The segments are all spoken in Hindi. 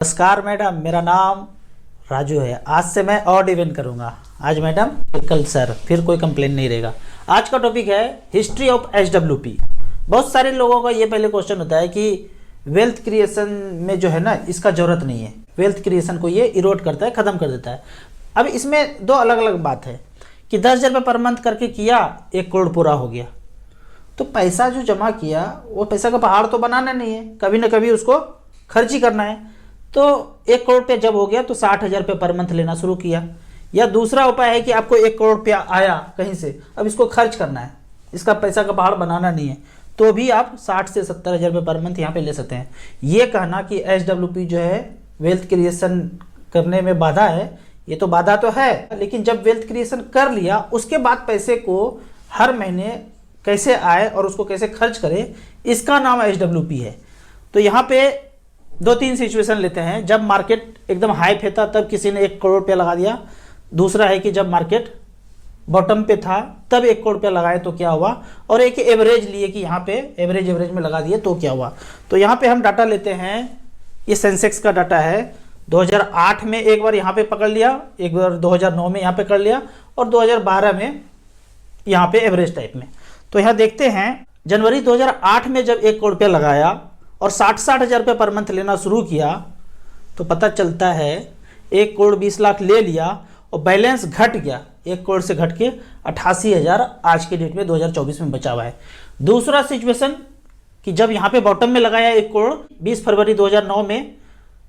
नमस्कार मैडम, मेरा नाम राजू है। आज से मैं और इवेंट करूंगा। आज मैडम कल सर फिर कोई कंप्लेन नहीं रहेगा। आज का टॉपिक है हिस्ट्री ऑफ एसडब्ल्यूपी। बहुत सारे लोगों का ये पहले क्वेश्चन होता है कि वेल्थ क्रिएशन में जो है ना, इसका जरूरत नहीं है। वेल्थ क्रिएशन को ये इरोड करता है, ख़त्म कर देता है। अब इसमें दो अलग अलग बात है कि 10,000 रुपये पर मंथ करके किया, 1 करोड़ पूरा हो गया। तो पैसा जो जमा किया वो पैसा का पहाड़ तो बनाना नहीं है, कभी ना कभी उसको खर्च ही करना है। तो 1 करोड़ रुपया जब हो गया तो 60,000 रुपये पर मंथ लेना शुरू किया। या दूसरा उपाय है कि आपको 1 करोड़ रुपया आया कहीं से, अब इसको खर्च करना है, इसका पैसा का पहाड़ बनाना नहीं है, तो भी आप 60 से 70,000 रुपये पर मंथ यहाँ पे ले सकते हैं। ये कहना कि एसडब्ल्यूपी जो है वेल्थ क्रिएशन करने में बाधा है, ये तो बाधा तो है, लेकिन जब वेल्थ क्रिएशन कर लिया उसके बाद पैसे को हर महीने कैसे आए और उसको कैसे खर्च करें, इसका नाम एसडब्ल्यूपी है। तो यहाँ पे 2-3 सिचुएशन लेते हैं। जब मार्केट एकदम हाई पे था तब किसी ने 1 करोड़ रुपया लगा दिया। दूसरा है कि जब मार्केट बॉटम पे था तब 1 करोड़ रुपया लगाए तो क्या हुआ, और एक एवरेज लिए कि यहाँ पे एवरेज में लगा दिए तो क्या हुआ। तो यहाँ पे हम डाटा लेते हैं, ये सेंसेक्स का डाटा है। 2008 में एक बार यहाँ पे पकड़ लिया, एक बार 2009 में यहाँ पे कर लिया, और 2012 में यहाँ पे एवरेज टाइप में। तो यहाँ देखते हैं जनवरी 2008 में जब 1 करोड़ रुपया लगाया और 60 हज़ार रुपये पर मंथ लेना शुरू किया तो पता चलता है 1 करोड़ 20 लाख ले लिया और बैलेंस घट गया, 1 करोड़ से घट के 88,000 आज के डेट में 2024 में बचा हुआ है। दूसरा सिचुएशन कि जब यहाँ पे बॉटम में लगाया 1 करोड़, 20 फरवरी 2009 में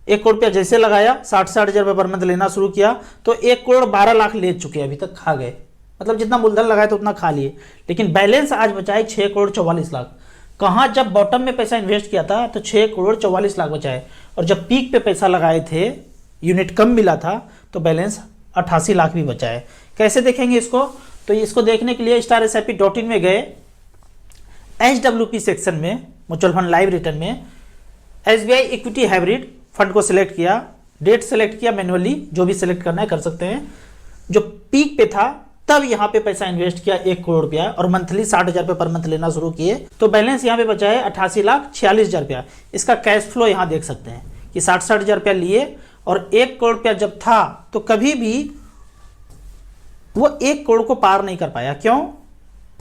1 करोड़ रुपया जैसे लगाया, 60 हज़ार रुपये पर मंथ लेना शुरू किया तो 1 करोड़ 12 लाख ले चुके, अभी तक खा गए। मतलब जितना मूलधन लगाया तो उतना खा लिए, लेकिन बैलेंस आज बचा है 6 करोड़ 44 लाख। कहाँ, जब बॉटम में पैसा इन्वेस्ट किया था तो 6 करोड़ 44 लाख बचा है, और जब पीक पे पैसा लगाए थे, यूनिट कम मिला था, तो बैलेंस 88 लाख भी बचा है। कैसे देखेंगे इसको? तो इसको देखने के लिए StarSIP.in में गए, एसडब्ल्यूपी सेक्शन में म्यूचुअल फंड लाइव रिटर्न में SBI इक्विटी हाइब्रिड फंड को सिलेक्ट किया, डेट सेलेक्ट किया मैन्युअली, जो भी सिलेक्ट करना है कर सकते हैं। जो पीक पे था तब यहाँ पे पैसा इन्वेस्ट किया 1 करोड़ रुपया और मंथली 60,000 रुपये पर मंथ लेना शुरू किए, तो बैलेंस यहाँ पे बचा है 88,46,000 रुपया। इसका कैश फ्लो यहाँ देख सकते हैं कि 60,000 रुपया लिए और 1 करोड़ रुपया जब था तो कभी भी वो 1 करोड़ को पार नहीं कर पाया। क्यों?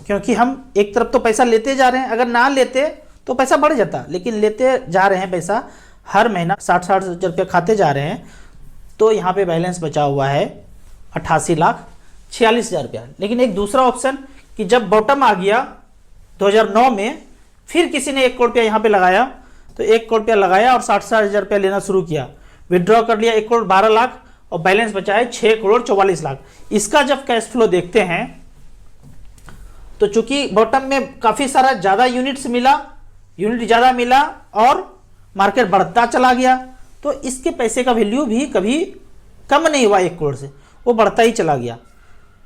क्योंकि हम एक तरफ तो पैसा लेते जा रहे हैं, अगर ना लेते तो पैसा बढ़ जाता, लेकिन लेते जा रहे हैं पैसा, हर महीना 60,000 रुपया खाते जा रहे हैं, तो यहाँ पे बैलेंस बचा हुआ है 88,46,000 रुपया। लेकिन एक दूसरा ऑप्शन कि जब बॉटम आ गया 2009 में, फिर किसी ने 1 करोड़ रुपया यहाँ पे लगाया, तो 1 करोड़ रुपया लगाया और 60,000 रुपया लेना शुरू किया, विड्रॉ कर लिया 1 करोड़ 12 लाख और बैलेंस बचा है 6 करोड़ 44 लाख। इसका जब कैश फ्लो देखते हैं तो चूंकि बॉटम में काफ़ी सारा ज़्यादा यूनिट ज़्यादा मिला और मार्केट बढ़ता चला गया, तो इसके पैसे का वैल्यू भी कभी कम नहीं हुआ 1 करोड़ से, वो बढ़ता ही चला गया।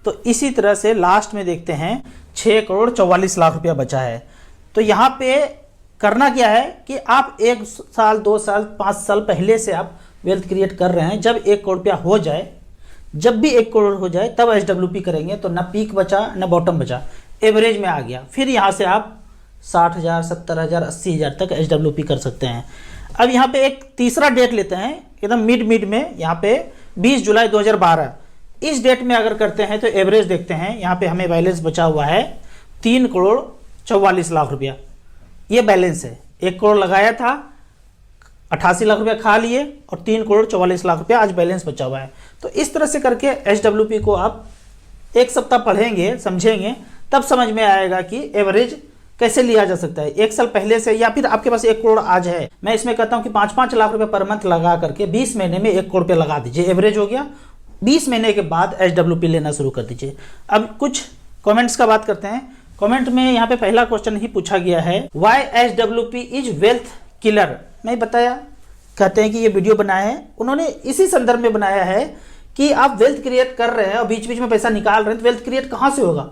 तो इसी तरह से लास्ट में देखते हैं 6 करोड़ 44 लाख रुपया बचा है। तो यहाँ पे करना क्या है कि आप 1 साल 2 साल 5 साल पहले से आप वेल्थ क्रिएट कर रहे हैं। जब 1 करोड़ रुपया हो जाए, जब भी 1 करोड़ हो जाए तब एसडब्ल्यूपी करेंगे, तो ना पीक बचा ना बॉटम बचा, एवरेज में आ गया। फिर यहाँ से आप 60,000 70,000 80,000 तक एसडब्ल्यूपी कर सकते हैं। अब यहाँ पे एक तीसरा डेट लेते हैं एकदम मिड में, यहाँ पे 20 जुलाई 2012, इस डेट में अगर करते हैं तो एवरेज देखते हैं। यहाँ पे हमें बैलेंस बचा हुआ है 3 करोड़ 44 लाख रुपया, ये बैलेंस है। 1 करोड़ लगाया था, 88 लाख रुपया खा लिए और 3 करोड़ 44 लाख रुपया आज बैलेंस बचा हुआ है। तो इस तरह से करके एसडब्ल्यूपी को आप 1 सप्ताह पढ़ेंगे, समझेंगे, तब समझ में आएगा कि एवरेज कैसे लिया जा सकता है। 1 साल पहले से, या फिर आपके पास 1 करोड़ आज है, मैं इसमें कहता हूँ कि 5-5 लाख रुपए पर मंथ लगा करके 20 महीने में 1 करोड़ रुपया लगा दीजिए, एवरेज हो गया। 20 महीने के बाद एसडब्ल्यूपी लेना शुरू कर दीजिए। अब कुछ कमेंट्स का बात करते हैं। कमेंट में यहाँ पे पहला क्वेश्चन ही पूछा गया है, why SWP is wealth killer. मैं बताया, कहते हैं कि ये वीडियो बनाया है उन्होंने इसी संदर्भ में बनाया है कि आप वेल्थ क्रिएट कर रहे हैं और बीच बीच में पैसा निकाल रहे हैं, तो वेल्थ क्रिएट कहाँ से होगा?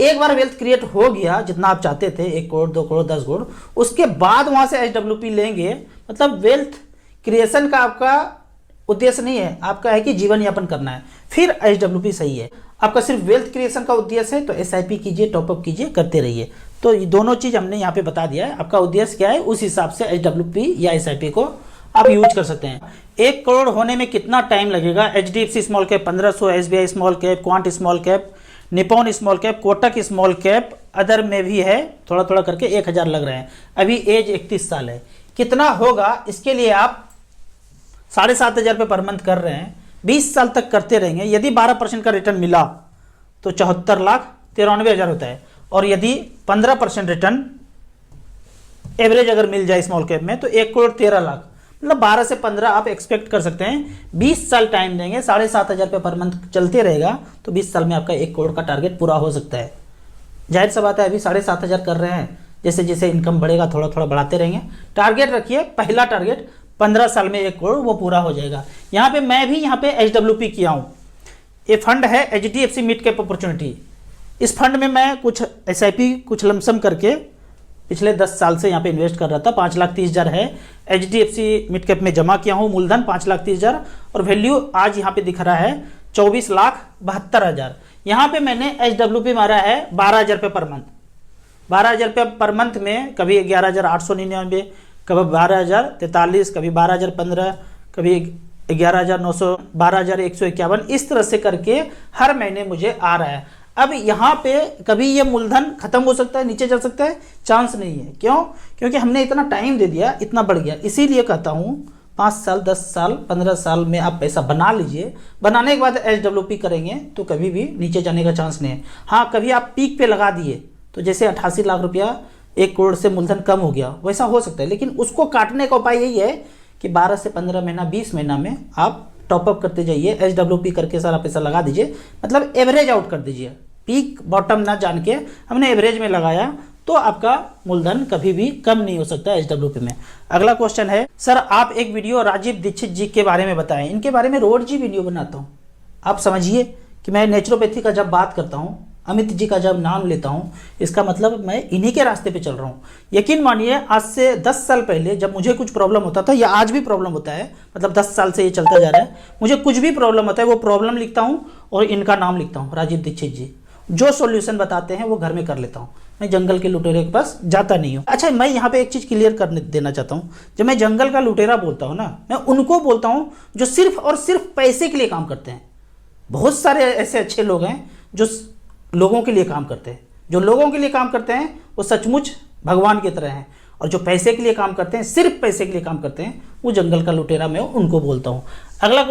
एक बार वेल्थ क्रिएट हो गया जितना आप चाहते थे, 1 करोड़ 2 करोड़ 10 करोड़, उसके बाद वहां से एसडब्ल्यूपी लेंगे। मतलब वेल्थ क्रिएशन का आपका उद्देश्य नहीं है, आपका है कि जीवन यापन करना है, फिर एसडब्ल्यूपी सही है। आपका सिर्फ वेल्थ क्रिएशन का उद्देश्य है तो एसआईपी कीजिए, टॉपअप कीजिए, करते रहिए। तो ये दोनों चीज़ हमने यहाँ पे बता दिया है, आपका उद्देश्य क्या है उस हिसाब से एसडब्ल्यूपी या एसआईपी को आप यूज कर सकते हैं। 1 करोड़ होने में कितना टाइम लगेगा? HDFC small cap 1500, SBI small cap, quant small cap, Nippon small cap, Kotak small cap, other में भी है, थोड़ा थोड़ा करके 1000 लग रहे हैं। अभी एज 31 साल है। कितना होगा इसके लिए? आप 7,500 रुपये पर मंथ कर रहे हैं, 20 साल तक करते रहेंगे। यदि 12% का रिटर्न मिला तो 74,93,000 होता है, और यदि 15% रिटर्न एवरेज अगर मिल जाए स्मॉल कैप में तो 1,13,00,000, मतलब 12 से 15 आप एक्सपेक्ट कर सकते हैं। 20 साल टाइम देंगे, 7,500 रुपये पर मंथ चलते रहेगा तो 20 साल में आपका 1 करोड़ का टारगेट पूरा हो सकता है। जाहिर सा बात है, अभी 7,500 कर रहे हैं, जैसे जैसे इनकम बढ़ेगा थोड़ा थोड़ा बढ़ाते रहेंगे। टारगेट रखिए, पहला टारगेट 15 साल में 1 करोड़, वो पूरा हो जाएगा। यहाँ पे मैं भी यहाँ पे HWP किया हूँ। ये फंड है HDFC मिड कैप अपॉर्चुनिटी। इस फंड में मैं कुछ SIP कुछ लमसम करके पिछले 10 साल से यहाँ पे इन्वेस्ट कर रहा था। 5,30,000 है HDFC मिड कैप में जमा किया हूँ, मूलधन 5,30,000, और वैल्यू आज यहाँ पे दिख रहा है 24,72,000। यहाँ पे मैंने HWP मारा है 12,000 रुपये पर मंथ। 12,000 रुपये पर मंथ में कभी 11,899, कभी 12,043, कभी 12,015, कभी 11,900, 12,151, इस तरह से करके हर महीने मुझे आ रहा है। अब यहाँ पे कभी ये मूलधन खत्म हो सकता है, नीचे जा सकता है, चांस नहीं है। क्यों? क्योंकि हमने इतना टाइम दे दिया, इतना बढ़ गया। इसीलिए कहता हूँ 5 साल, 10 साल, 15 साल में आप पैसा बना लीजिए। बनाने के बाद HWP करेंगे तो कभी भी नीचे जाने का चांस नहीं है। हाँ, कभी आप पीक पे लगा दिए तो जैसे 88 लाख रुपया 1 करोड़ से मूलधन कम हो गया, वैसा हो सकता है। लेकिन उसको काटने का उपाय यही है कि 12 से 15 महीना, 20 महीना में आप टॉपअप करते जाइए, HWP करके सारा पैसा लगा दीजिए, मतलब एवरेज आउट कर दीजिए। पीक बॉटम ना जान के हमने एवरेज में लगाया तो आपका मूलधन कभी भी कम नहीं हो सकता HWP में। अगला क्वेश्चन है, सर आप एक वीडियो राजीव दीक्षित जी के बारे में बताएं। इनके बारे में रोज जी वीडियो बनाता हूँ। आप समझिए कि मैं नेचुरोपैथी का जब बात करता हूँ, अमित जी का जब नाम लेता हूँ, इसका मतलब मैं इन्हीं के रास्ते पे चल रहा हूँ। यकीन मानिए, आज से 10 साल पहले जब मुझे कुछ प्रॉब्लम होता था, या आज भी प्रॉब्लम होता है, मतलब 10 साल से ये चलता जा रहा है, मुझे कुछ भी प्रॉब्लम होता है, वो प्रॉब्लम लिखता हूँ और इनका नाम लिखता हूँ, राजीव दीक्षित जी। जो सॉल्यूशन बताते हैं वो घर में कर लेता हूँ। मैं जंगल के लुटेरे के पास जाता नहीं हूँ। अच्छा, मैं यहाँ पे एक चीज़ क्लियर कर देना चाहता हूँ। जब मैं जंगल का लुटेरा बोलता हूँ ना, मैं उनको बोलता हूँ जो सिर्फ और सिर्फ पैसे के लिए काम करते हैं। बहुत सारे ऐसे अच्छे लोग हैं जो लोगों के लिए काम करते हैं। जो लोगों के लिए काम करते हैं वो सचमुच भगवान की तरह हैं, और जो पैसे के लिए काम करते हैं, सिर्फ पैसे के लिए काम करते हैं, वो जंगल का लुटेरा मैं उनको बोलता हूँ। अगला